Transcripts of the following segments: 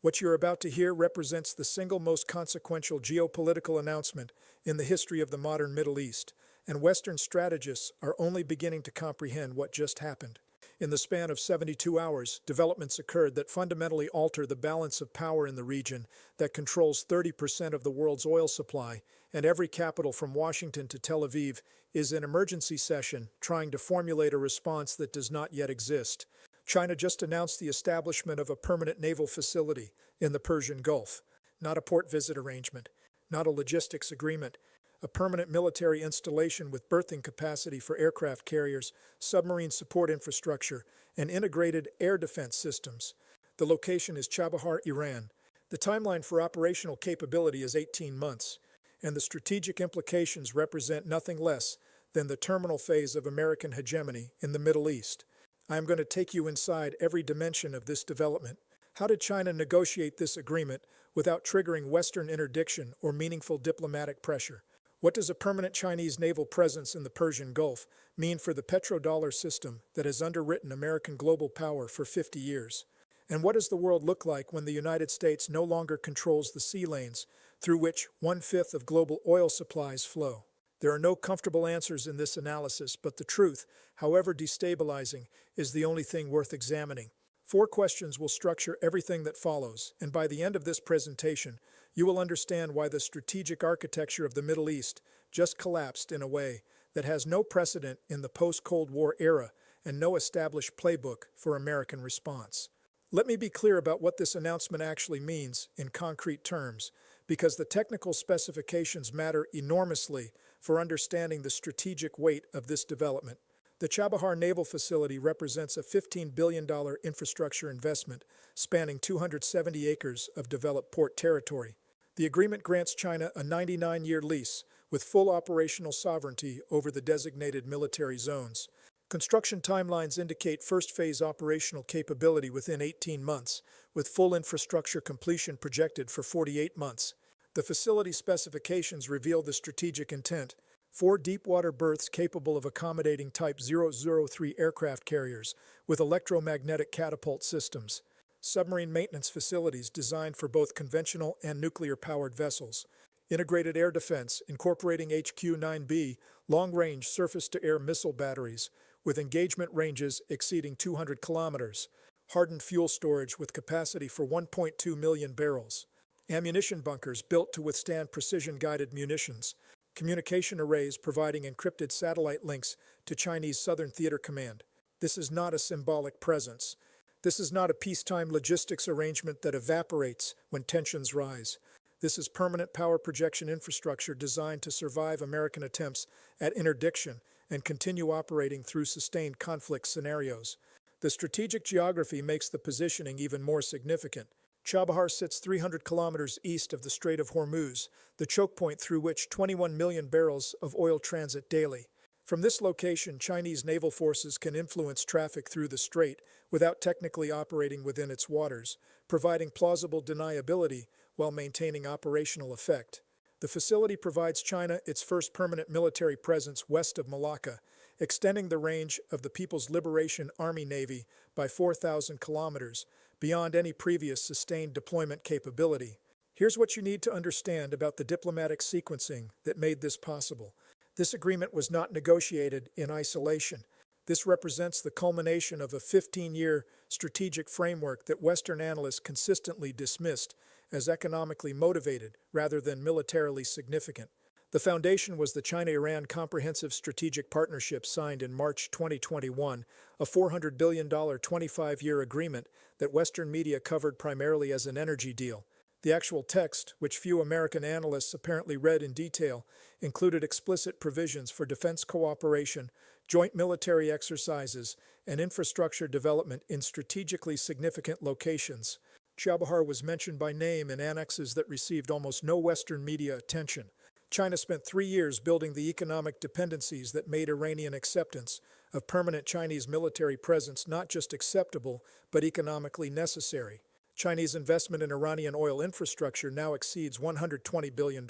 What you're about to hear represents the single most consequential geopolitical announcement in the history of the modern Middle East, and Western strategists are only beginning to comprehend what just happened. In the span of 72 hours, developments occurred that fundamentally alter the balance of power in the region that controls 30% of the world's oil supply, and every capital from Washington to Tel Aviv is in emergency session trying to formulate a response that does not yet exist. China just announced the establishment of a permanent naval facility in the Persian Gulf. Not a port visit arrangement, not a logistics agreement, a permanent military installation with berthing capacity for aircraft carriers, submarine support infrastructure, and integrated air defense systems. The location is Chabahar, Iran. The timeline for operational capability is 18 months, and the strategic implications represent nothing less than the terminal phase of American hegemony in the Middle East. I am going to take you inside every dimension of this development. How did China negotiate this agreement without triggering Western interdiction or meaningful diplomatic pressure? What does a permanent Chinese naval presence in the Persian Gulf mean for the petrodollar system that has underwritten American global power for 50 years? And what does the world look like when the United States no longer controls the sea lanes through which 1/5 of global oil supplies flow? There are no comfortable answers in this analysis, but the truth, however destabilizing, is the only thing worth examining. 4 questions will structure everything that follows, and by the end of this presentation, you will understand why the strategic architecture of the Middle East just collapsed in a way that has no precedent in the post-Cold War era and no established playbook for American response. Let me be clear about what this announcement actually means in concrete terms, because the technical specifications matter enormously for understanding the strategic weight of this development. The Chabahar Naval Facility represents a $15 billion infrastructure investment spanning 270 acres of developed port territory. The agreement grants China a 99-year lease with full operational sovereignty over the designated military zones. Construction timelines indicate first phase operational capability within 18 months, with full infrastructure completion projected for 48 months. The facility specifications reveal the strategic intent: 4 deep-water berths capable of accommodating Type 003 aircraft carriers with electromagnetic catapult systems, submarine maintenance facilities designed for both conventional and nuclear-powered vessels, integrated air defense incorporating HQ-9B long-range surface-to-air missile batteries with engagement ranges exceeding 200 kilometers, hardened fuel storage with capacity for 1.2 million barrels, ammunition bunkers built to withstand precision-guided munitions, communication arrays providing encrypted satellite links to Chinese Southern Theater Command. This is not a symbolic presence. This is not a peacetime logistics arrangement that evaporates when tensions rise. This is permanent power projection infrastructure designed to survive American attempts at interdiction and continue operating through sustained conflict scenarios. The strategic geography makes the positioning even more significant. Chabahar sits 300 kilometers east of the Strait of Hormuz, the choke point through which 21 million barrels of oil transit daily. From this location, Chinese naval forces can influence traffic through the strait without technically operating within its waters, providing plausible deniability while maintaining operational effect. The facility provides China its first permanent military presence west of Malacca, extending the range of the People's Liberation Army Navy by 4,000 kilometers, beyond any previous sustained deployment capability. Here's what you need to understand about the diplomatic sequencing that made this possible. This agreement was not negotiated in isolation. This represents the culmination of a 15-year strategic framework that Western analysts consistently dismissed as economically motivated rather than militarily significant. The foundation was the China-Iran Comprehensive Strategic Partnership signed in March 2021, a $400 billion 25-year agreement that Western media covered primarily as an energy deal. The actual text, which few American analysts apparently read in detail, included explicit provisions for defense cooperation, joint military exercises, and infrastructure development in strategically significant locations. Chabahar was mentioned by name in annexes that received almost no Western media attention. China spent 3 years building the economic dependencies that made Iranian acceptance of permanent Chinese military presence not just acceptable, but economically necessary. Chinese investment in Iranian oil infrastructure now exceeds $120 billion.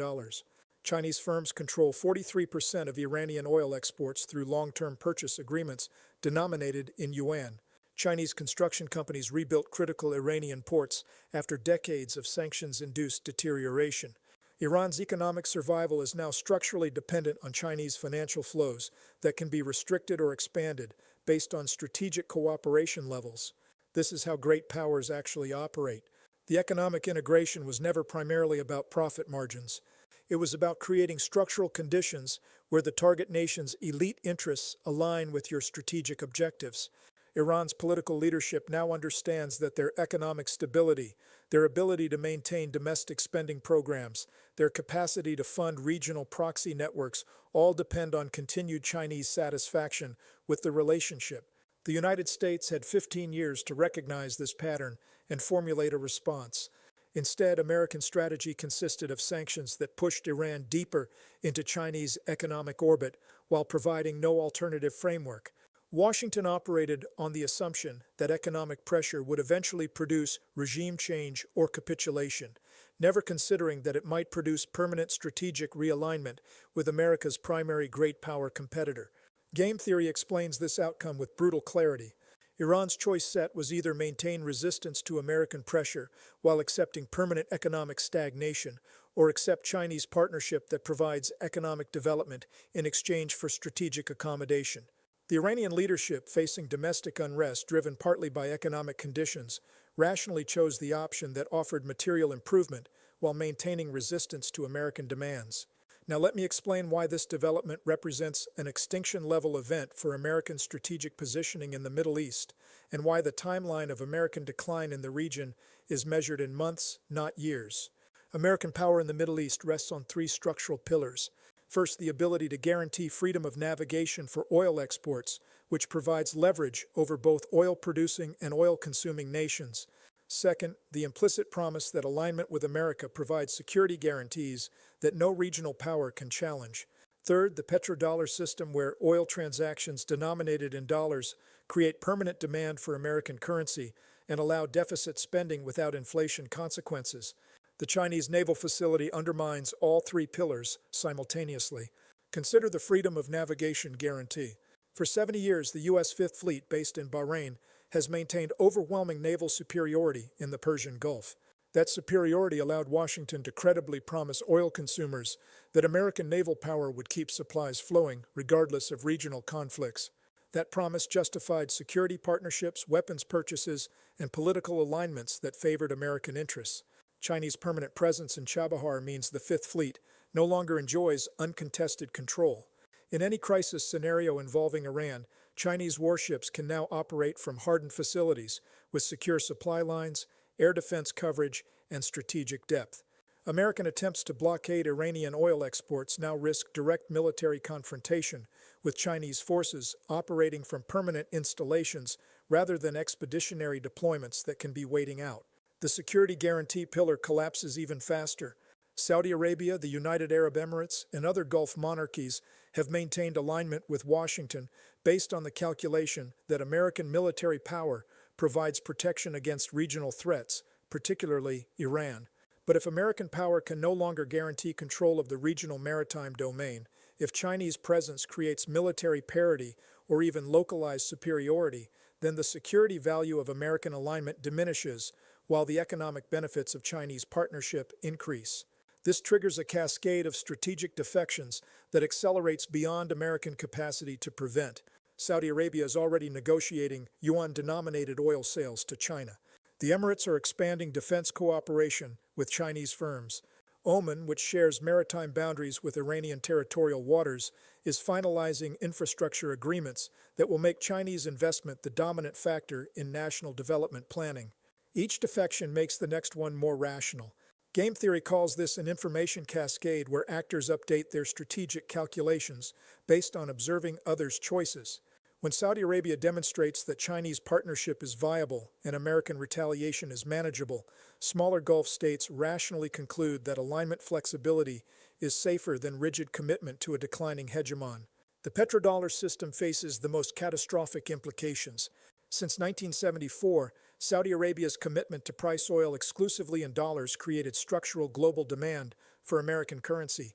Chinese firms control 43% of Iranian oil exports through long-term purchase agreements denominated in yuan. Chinese construction companies rebuilt critical Iranian ports after decades of sanctions-induced deterioration. Iran's economic survival is now structurally dependent on Chinese financial flows that can be restricted or expanded based on strategic cooperation levels. This is how great powers actually operate. The economic integration was never primarily about profit margins. It was about creating structural conditions where the target nation's elite interests align with your strategic objectives. Iran's political leadership now understands that their economic stability, their ability to maintain domestic spending programs, their capacity to fund regional proxy networks all depend on continued Chinese satisfaction with the relationship. The United States had 15 years to recognize this pattern and formulate a response. Instead, American strategy consisted of sanctions that pushed Iran deeper into Chinese economic orbit while providing no alternative framework. Washington operated on the assumption that economic pressure would eventually produce regime change or capitulation, never considering that it might produce permanent strategic realignment with America's primary great power competitor. Game theory explains this outcome with brutal clarity. Iran's choice set was either maintain resistance to American pressure while accepting permanent economic stagnation, or accept Chinese partnership that provides economic development in exchange for strategic accommodation. The Iranian leadership, facing domestic unrest driven partly by economic conditions, rationally chose the option that offered material improvement while maintaining resistance to American demands. Now let me explain why this development represents an extinction-level event for American strategic positioning in the Middle East, and why the timeline of American decline in the region is measured in months, not years. American power in the Middle East rests on three structural pillars. First, the ability to guarantee freedom of navigation for oil exports, which provides leverage over both oil-producing and oil-consuming nations. Second, the implicit promise that alignment with America provides security guarantees that no regional power can challenge. Third, the petrodollar system, where oil transactions denominated in dollars create permanent demand for American currency and allow deficit spending without inflation consequences. The Chinese naval facility undermines all three pillars simultaneously. Consider the freedom of navigation guarantee. For 70 years, the U.S. Fifth Fleet, based in Bahrain, has maintained overwhelming naval superiority in the Persian Gulf. That superiority allowed Washington to credibly promise oil consumers that American naval power would keep supplies flowing regardless of regional conflicts. That promise justified security partnerships, weapons purchases, and political alignments that favored American interests. Chinese permanent presence in Chabahar means the Fifth Fleet no longer enjoys uncontested control. In any crisis scenario involving Iran, Chinese warships can now operate from hardened facilities with secure supply lines, air defense coverage, and strategic depth. American attempts to blockade Iranian oil exports now risk direct military confrontation, with Chinese forces operating from permanent installations rather than expeditionary deployments that can be waiting out. The security guarantee pillar collapses even faster. Saudi Arabia, the United Arab Emirates, and other Gulf monarchies have maintained alignment with Washington based on the calculation that American military power provides protection against regional threats, particularly Iran. But if American power can no longer guarantee control of the regional maritime domain, if Chinese presence creates military parity or even localized superiority, then the security value of American alignment diminishes, while the economic benefits of Chinese partnership increase. This triggers a cascade of strategic defections that accelerates beyond American capacity to prevent. Saudi Arabia is already negotiating yuan-denominated oil sales to China. The Emirates are expanding defense cooperation with Chinese firms. Oman, which shares maritime boundaries with Iranian territorial waters, is finalizing infrastructure agreements that will make Chinese investment the dominant factor in national development planning. Each defection makes the next one more rational. Game theory calls this an information cascade where actors update their strategic calculations based on observing others' choices. When Saudi Arabia demonstrates that Chinese partnership is viable and American retaliation is manageable, smaller Gulf states rationally conclude that alignment flexibility is safer than rigid commitment to a declining hegemon. The petrodollar system faces the most catastrophic implications. Since 1974, Saudi Arabia's commitment to price oil exclusively in dollars created structural global demand for American currency.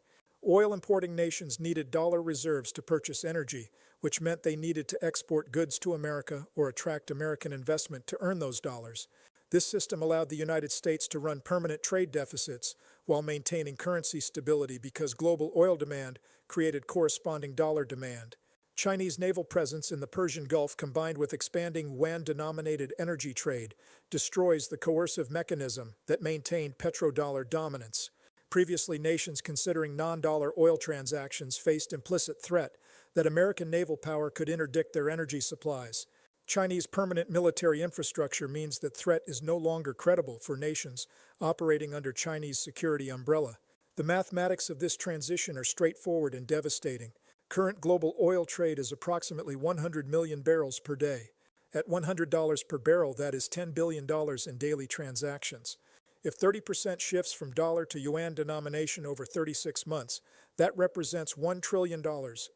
Oil-importing nations needed dollar reserves to purchase energy, which meant they needed to export goods to America or attract American investment to earn those dollars. This system allowed the United States to run permanent trade deficits while maintaining currency stability because global oil demand created corresponding dollar demand. Chinese naval presence in the Persian Gulf combined with expanding yuan-denominated energy trade destroys the coercive mechanism that maintained petrodollar dominance. Previously, nations considering non-dollar oil transactions faced implicit threat that American naval power could interdict their energy supplies. Chinese permanent military infrastructure means that threat is no longer credible for nations operating under Chinese security umbrella. The mathematics of this transition are straightforward and devastating. Current global oil trade is approximately 100 million barrels per day. At $100 per barrel, that is $10 billion in daily transactions. If 30% shifts from dollar to yuan denomination over 36 months, that represents $1 trillion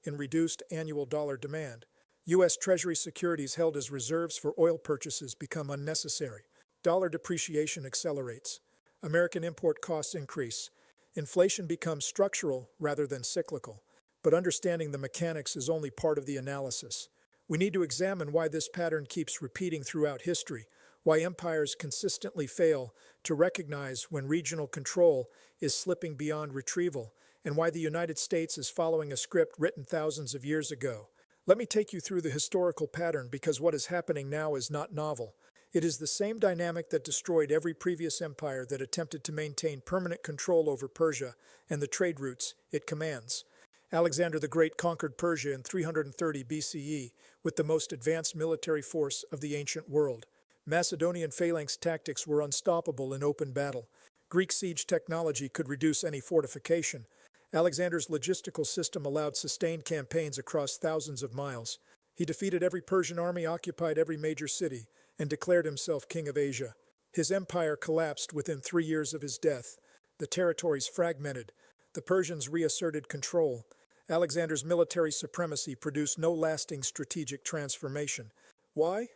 in reduced annual dollar demand. U.S. Treasury securities held as reserves for oil purchases become unnecessary. Dollar depreciation accelerates. American import costs increase. Inflation becomes structural rather than cyclical. But understanding the mechanics is only part of the analysis. We need to examine why this pattern keeps repeating throughout history, why empires consistently fail to recognize when regional control is slipping beyond retrieval, and why the United States is following a script written thousands of years ago. Let me take you through the historical pattern because what is happening now is not novel. It is the same dynamic that destroyed every previous empire that attempted to maintain permanent control over Persia and the trade routes it commands. Alexander the Great conquered Persia in 330 BCE with the most advanced military force of the ancient world. Macedonian phalanx tactics were unstoppable in open battle. Greek siege technology could reduce any fortification. Alexander's logistical system allowed sustained campaigns across thousands of miles. He defeated every Persian army, occupied every major city, and declared himself king of Asia. His empire collapsed within 3 years of his death. The territories fragmented. The Persians reasserted control. Alexander's military supremacy produced no lasting strategic transformation. Why?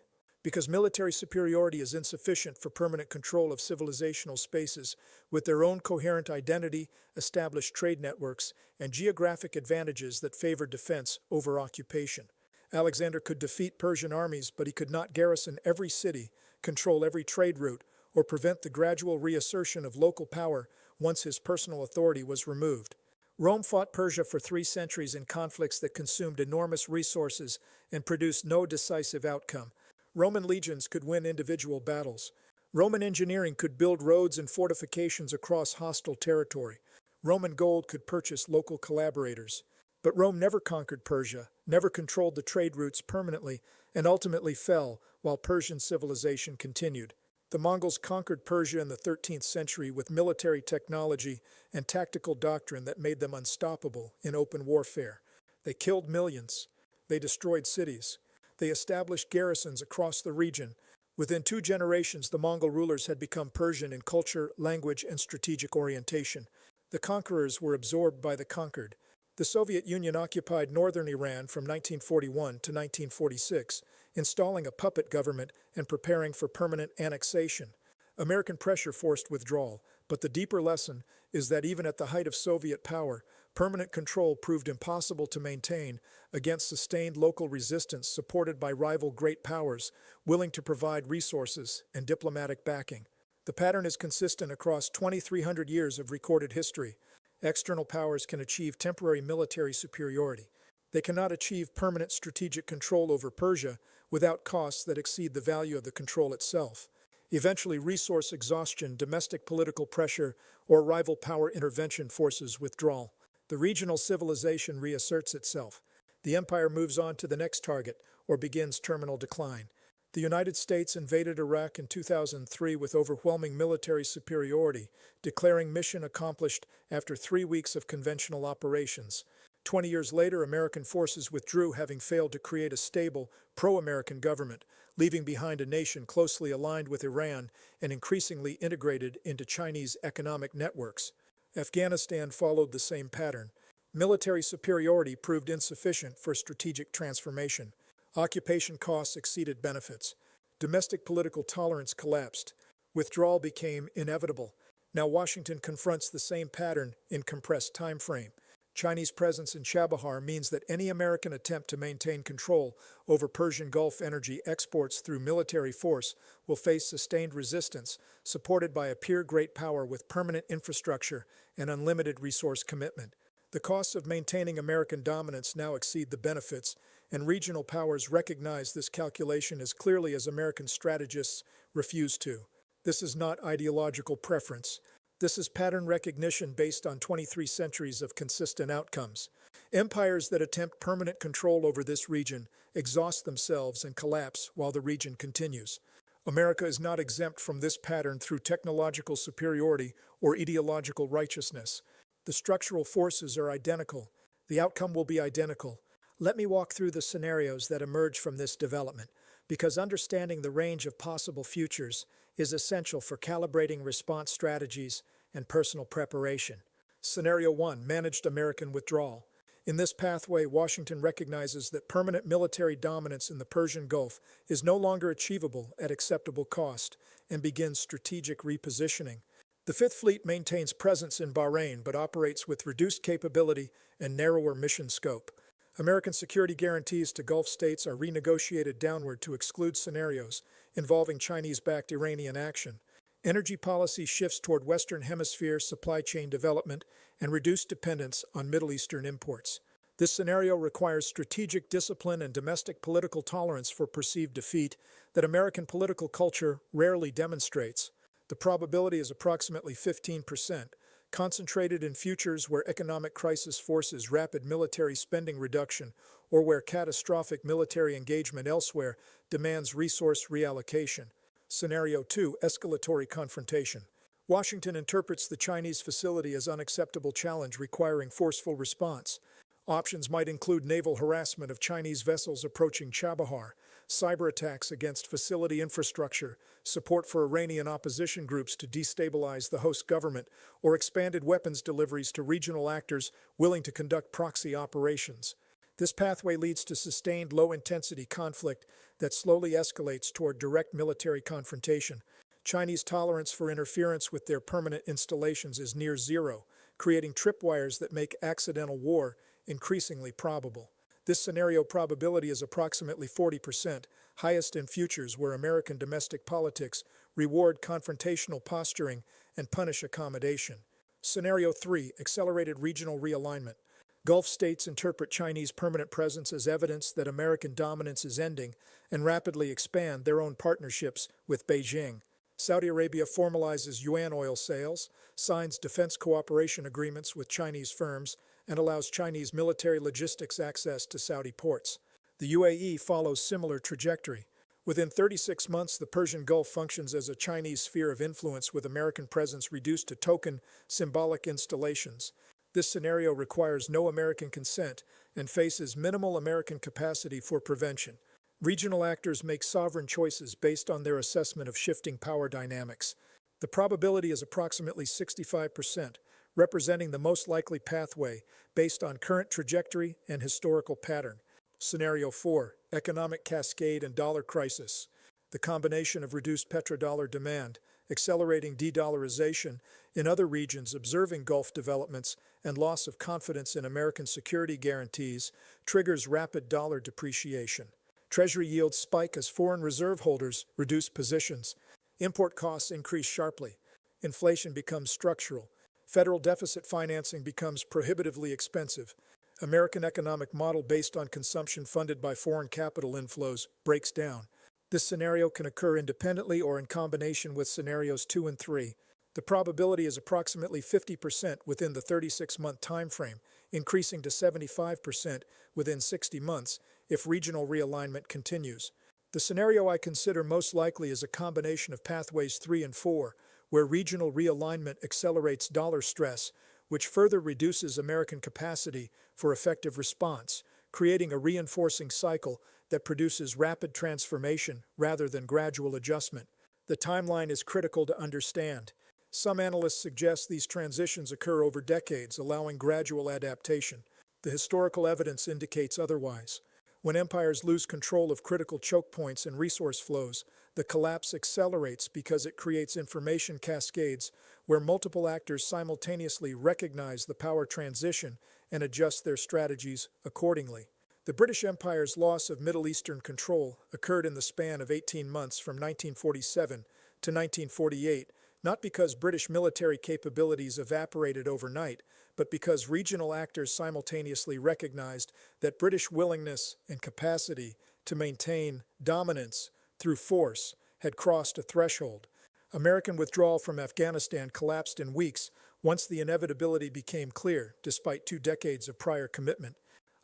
Because military superiority is insufficient for permanent control of civilizational spaces with their own coherent identity, established trade networks, and geographic advantages that favor defense over occupation. Alexander could defeat Persian armies, but he could not garrison every city, control every trade route, or prevent the gradual reassertion of local power once his personal authority was removed. Rome fought Persia for 3 centuries in conflicts that consumed enormous resources and produced no decisive outcome. Roman legions could win individual battles. Roman engineering could build roads and fortifications across hostile territory. Roman gold could purchase local collaborators. But Rome never conquered Persia, never controlled the trade routes permanently, and ultimately fell while Persian civilization continued. The Mongols conquered Persia in the 13th century with military technology and tactical doctrine that made them unstoppable in open warfare. They killed millions. They destroyed cities. They established garrisons across the region. Within 2 generations, the Mongol rulers had become Persian in culture, language, and strategic orientation. The conquerors were absorbed by the conquered. The Soviet Union occupied northern Iran from 1941 to 1946, installing a puppet government and preparing for permanent annexation. American pressure forced withdrawal, but the deeper lesson is that even at the height of Soviet power, permanent control proved impossible to maintain against sustained local resistance supported by rival great powers willing to provide resources and diplomatic backing. The pattern is consistent across 2,300 years of recorded history. External powers can achieve temporary military superiority. They cannot achieve permanent strategic control over Persia without costs that exceed the value of the control itself. Eventually, resource exhaustion, domestic political pressure, or rival power intervention forces withdrawal. The regional civilization reasserts itself. The empire moves on to the next target or begins terminal decline. The United States invaded Iraq in 2003 with overwhelming military superiority, declaring mission accomplished after 3 weeks of conventional operations. 20 years later, American forces withdrew, having failed to create a stable, pro-American government, leaving behind a nation closely aligned with Iran and increasingly integrated into Chinese economic networks. Afghanistan followed the same pattern. Military superiority proved insufficient for strategic transformation. Occupation costs exceeded benefits. Domestic political tolerance collapsed. Withdrawal became inevitable. Now Washington confronts the same pattern in compressed time frame. Chinese presence in Chabahar means that any American attempt to maintain control over Persian Gulf energy exports through military force will face sustained resistance, supported by a peer great power with permanent infrastructure and unlimited resource commitment. The costs of maintaining American dominance now exceed the benefits, and regional powers recognize this calculation as clearly as American strategists refuse to. This is not ideological preference. This is pattern recognition based on 23 centuries of consistent outcomes. Empires that attempt permanent control over this region exhaust themselves and collapse while the region continues. America is not exempt from this pattern through technological superiority or ideological righteousness. The structural forces are identical. The outcome will be identical. Let me walk through the scenarios that emerge from this development, because understanding the range of possible futures is essential for calibrating response strategies and personal preparation. Scenario 1. Managed American withdrawal. In this pathway, Washington recognizes that permanent military dominance in the Persian Gulf is no longer achievable at acceptable cost and begins strategic repositioning. The Fifth Fleet maintains presence in Bahrain but operates with reduced capability and narrower mission scope. American security guarantees to Gulf states are renegotiated downward to exclude scenarios involving Chinese-backed Iranian action. Energy policy shifts toward Western Hemisphere supply chain development and reduced dependence on Middle Eastern imports. This scenario requires strategic discipline and domestic political tolerance for perceived defeat that American political culture rarely demonstrates. The probability is approximately 15%, concentrated in futures where economic crisis forces rapid military spending reduction or where catastrophic military engagement elsewhere demands resource reallocation. Scenario 2. Escalatory confrontation. Washington interprets the Chinese facility as unacceptable challenge requiring forceful response. Options might include naval harassment of Chinese vessels approaching Chabahar, cyber attacks against facility infrastructure, support for Iranian opposition groups to destabilize the host government, or expanded weapons deliveries to regional actors willing to conduct proxy operations. This pathway leads to sustained low-intensity conflict that slowly escalates toward direct military confrontation. Chinese tolerance for interference with their permanent installations is near zero, creating tripwires that make accidental war increasingly probable. This scenario probability is approximately 40%, highest in futures where American domestic politics reward confrontational posturing and punish accommodation. Scenario 3. Accelerated regional realignment. Gulf states interpret Chinese permanent presence as evidence that American dominance is ending and rapidly expand their own partnerships with Beijing. Saudi Arabia formalizes yuan oil sales, signs defense cooperation agreements with Chinese firms, and allows Chinese military logistics access to Saudi ports. The UAE follows similar trajectory. Within 36 months, the Persian Gulf functions as a Chinese sphere of influence with American presence reduced to token, symbolic installations. This scenario requires no American consent and faces minimal American capacity for prevention. Regional actors make sovereign choices based on their assessment of shifting power dynamics. The probability is approximately 65%, representing the most likely pathway based on current trajectory and historical pattern. Scenario 4. Economic cascade and dollar crisis. The combination of reduced petrodollar demand, accelerating de-dollarization in other regions observing Gulf developments, and loss of confidence in American security guarantees triggers rapid dollar depreciation. Treasury yields spike as foreign reserve holders reduce positions. Import costs increase sharply. Inflation becomes structural. Federal deficit financing becomes prohibitively expensive. American economic model based on consumption funded by foreign capital inflows breaks down. This scenario can occur independently or in combination with scenarios 2 and 3. The probability is approximately 50% within the 36-month time frame, increasing to 75% within 60 months if regional realignment continues. The scenario I consider most likely is a combination of pathways 3 and 4, where regional realignment accelerates dollar stress, which further reduces American capacity for effective response, creating a reinforcing cycle that produces rapid transformation rather than gradual adjustment. The timeline is critical to understand. Some analysts suggest these transitions occur over decades, allowing gradual adaptation. The historical evidence indicates otherwise. When empires lose control of critical choke points and resource flows, The collapse accelerates because it creates information cascades where multiple actors simultaneously recognize the power transition and adjust their strategies accordingly. The British Empire's loss of Middle Eastern control occurred in the span of 18 months from 1947 to 1948, not because British military capabilities evaporated overnight, but because regional actors simultaneously recognized that British willingness and capacity to maintain dominance through force had crossed a threshold. American withdrawal from Afghanistan collapsed in weeks once the inevitability became clear, despite 2 decades of prior commitment.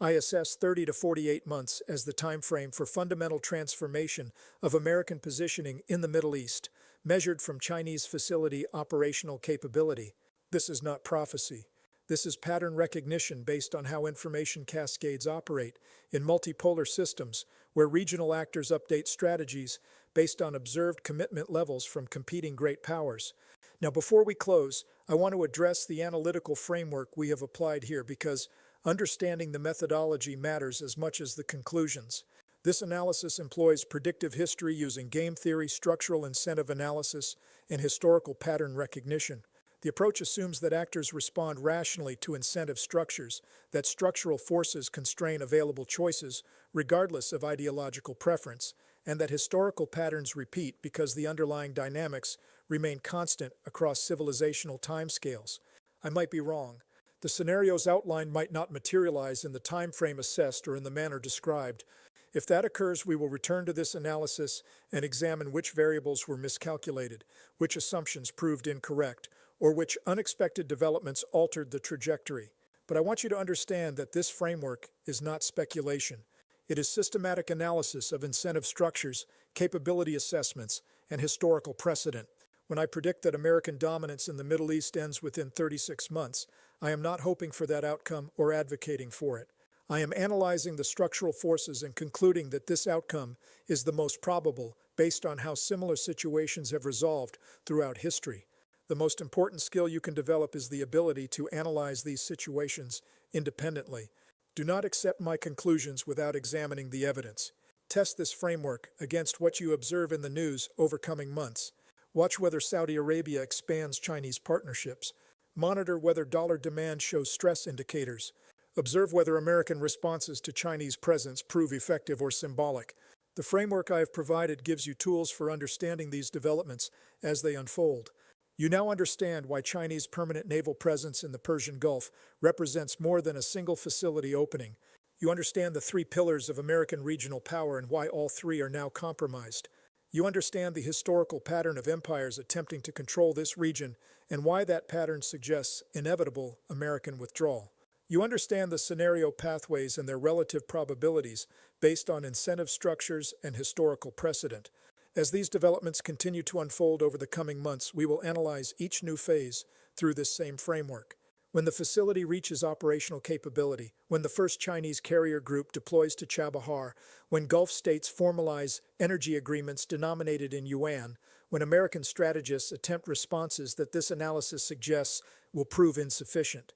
I assess 30 to 48 months as the time frame for fundamental transformation of American positioning in the Middle East, measured from Chinese facility operational capability. This is not prophecy. This is pattern recognition based on how information cascades operate in multipolar systems where regional actors update strategies based on observed commitment levels from competing great powers. Now, before we close, I want to address the analytical framework we have applied here because understanding the methodology matters as much as the conclusions. This analysis employs predictive history using game theory, structural incentive analysis, and historical pattern recognition. The approach assumes that actors respond rationally to incentive structures, that structural forces constrain available choices, regardless of ideological preference, and that historical patterns repeat because the underlying dynamics remain constant across civilizational timescales. I might be wrong. The scenarios outlined might not materialize in the time frame assessed or in the manner described. If that occurs, we will return to this analysis and examine which variables were miscalculated, which assumptions proved incorrect, or which unexpected developments altered the trajectory. But I want you to understand that this framework is not speculation. It is systematic analysis of incentive structures, capability assessments, and historical precedent. When I predict that American dominance in the Middle East ends within 36 months, I am not hoping for that outcome or advocating for it. I am analyzing the structural forces and concluding that this outcome is the most probable based on how similar situations have resolved throughout history. The most important skill you can develop is the ability to analyze these situations independently. Do not accept my conclusions without examining the evidence. Test this framework against what you observe in the news over coming months. Watch whether Saudi Arabia expands Chinese partnerships. Monitor whether dollar demand shows stress indicators. Observe whether American responses to Chinese presence prove effective or symbolic. The framework I have provided gives you tools for understanding these developments as they unfold. You now understand why Chinese permanent naval presence in the Persian Gulf represents more than a single facility opening. You understand the 3 pillars of American regional power and why all 3 are now compromised. You understand the historical pattern of empires attempting to control this region and why that pattern suggests inevitable American withdrawal. You understand the scenario pathways and their relative probabilities based on incentive structures and historical precedent. As these developments continue to unfold over the coming months, we will analyze each new phase through this same framework. When the facility reaches operational capability, when the first Chinese carrier group deploys to Chabahar, when Gulf states formalize energy agreements denominated in yuan, when American strategists attempt responses that this analysis suggests will prove insufficient.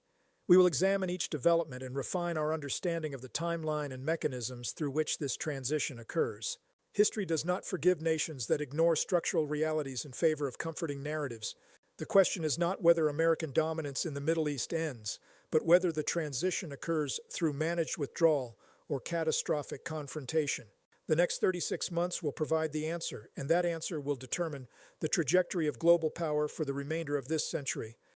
We will examine each development and refine our understanding of the timeline and mechanisms through which this transition occurs. History does not forgive nations that ignore structural realities in favor of comforting narratives. The question is not whether American dominance in the Middle East ends, but whether the transition occurs through managed withdrawal or catastrophic confrontation. The next 36 months will provide the answer, and that answer will determine the trajectory of global power for the remainder of this century.